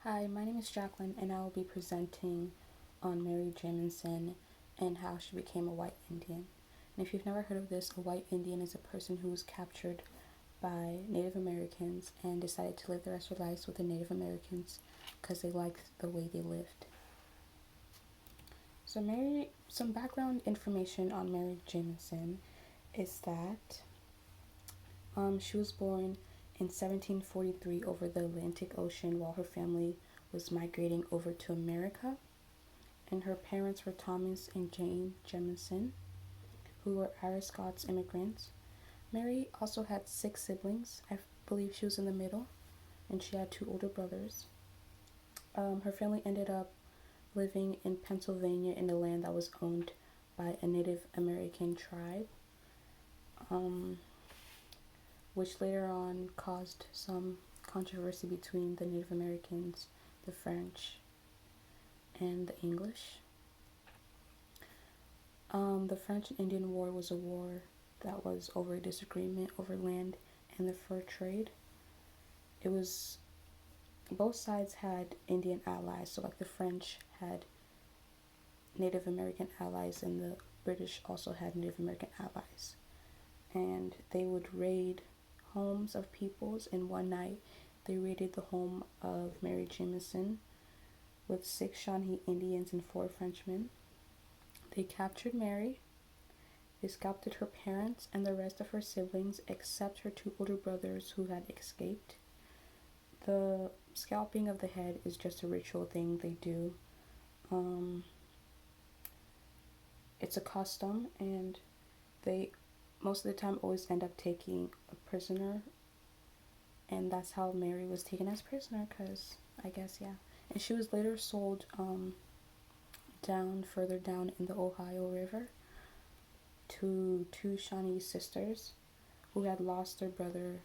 Hi, my name is Jacqueline, and I will be presenting on Mary Jemison and how she became a white Indian. And if you've never heard of this, a white Indian is a person who was captured by Native Americans and decided to live the rest of their lives with the Native Americans because they liked the way they lived. Some background information on Mary Jemison is that she was born in 1743 over the Atlantic Ocean while her family was migrating over to America. And her parents were Thomas and Jane Jemison, who were Irish Scots immigrants. Mary also had six siblings. I believe she was in the middle, and she had two older brothers. Her family ended up living in Pennsylvania in the land that was owned by a Native American tribe, um, which later on caused some controversy between the Native Americans, the French, and the English. The French and Indian War was a war that was over a disagreement over land and the fur trade. It was both sides had Indian allies, so like the French had Native American allies and the British also had Native American allies. And they would raid homes of peoples. And one night they raided the home of Mary Jemison with six Shawnee Indians and four Frenchmen. They captured Mary. They scalped her parents and the rest of her siblings except her two older brothers who had escaped. The scalping of the head is just a ritual thing they do. It's a custom, and they most of the time always end up taking a prisoner, and that's how Mary was taken as prisoner, because I guess, yeah. And she was later sold further down in the Ohio River to two Shawnee sisters who had lost their brother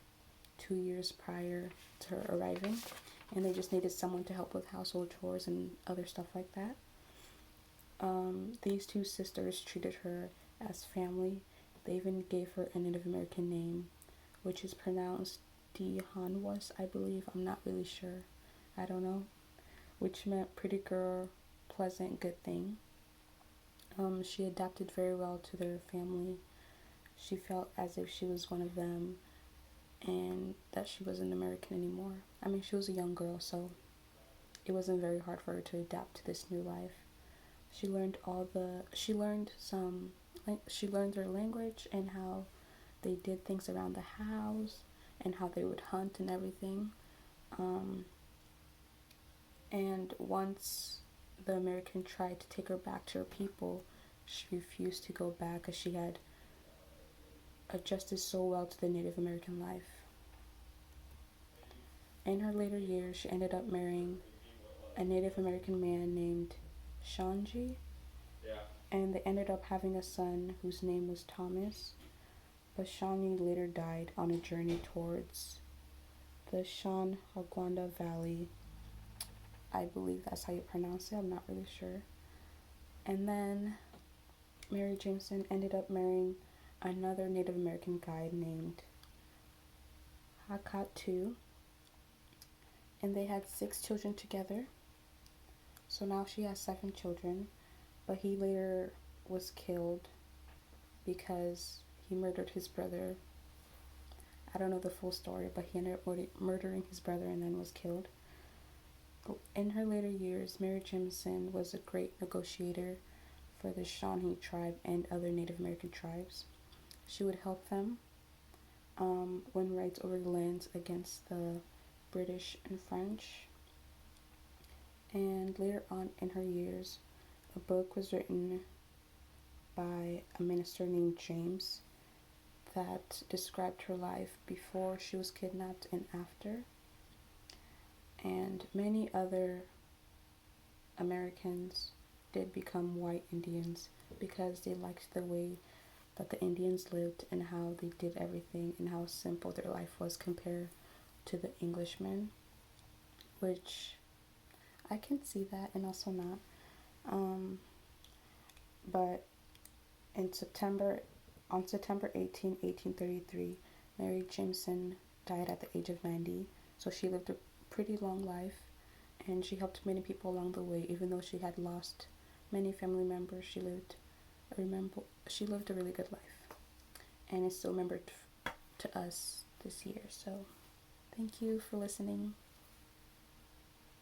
2 years prior to her arriving, and they just needed someone to help with household chores and other stuff like that. These two sisters treated her as family. They even gave her a Native American name, which is pronounced Dehanwas, I believe. I'm not really sure. I don't know. Which meant pretty girl, pleasant, good thing. She adapted very well to their family. She felt as if she was one of them and that she wasn't American anymore. I mean, she was a young girl, so it wasn't very hard for her to adapt to this new life. She learned their language and how they did things around the house and how they would hunt and everything. And once the American tried to take her back to her people, she refused to go back because she had adjusted so well to the Native American life. In her later years, she ended up marrying a Native American man named Shanji, and they ended up having a son whose name was Thomas. But Shawnee later died on a journey towards the Shanhaguanda Valley. I believe that's how you pronounce it. I'm not really sure. And then Mary Jemison ended up marrying another Native American guy named Hakatu, and they had 6 children together. So now she has 7 children, but he later was killed because he murdered his brother. I don't know the full story, but he ended up murdering his brother and then was killed. In her later years, Mary Jemison was a great negotiator for the Shawnee tribe and other Native American tribes. She would help them win rights over the lands against the British and French. And later on in her years, a book was written by a minister named James that described her life before she was kidnapped and after. And many other Americans did become white Indians because they liked the way that the Indians lived and how they did everything and how simple their life was compared to the Englishmen, which I can see that and also not. But on September 18, 1833, Mary Jemison died at the age of 90. So she lived a pretty long life, and she helped many people along the way. Even though she had lost many family members, she lived a really good life, and is still remembered to us this year. So thank you for listening.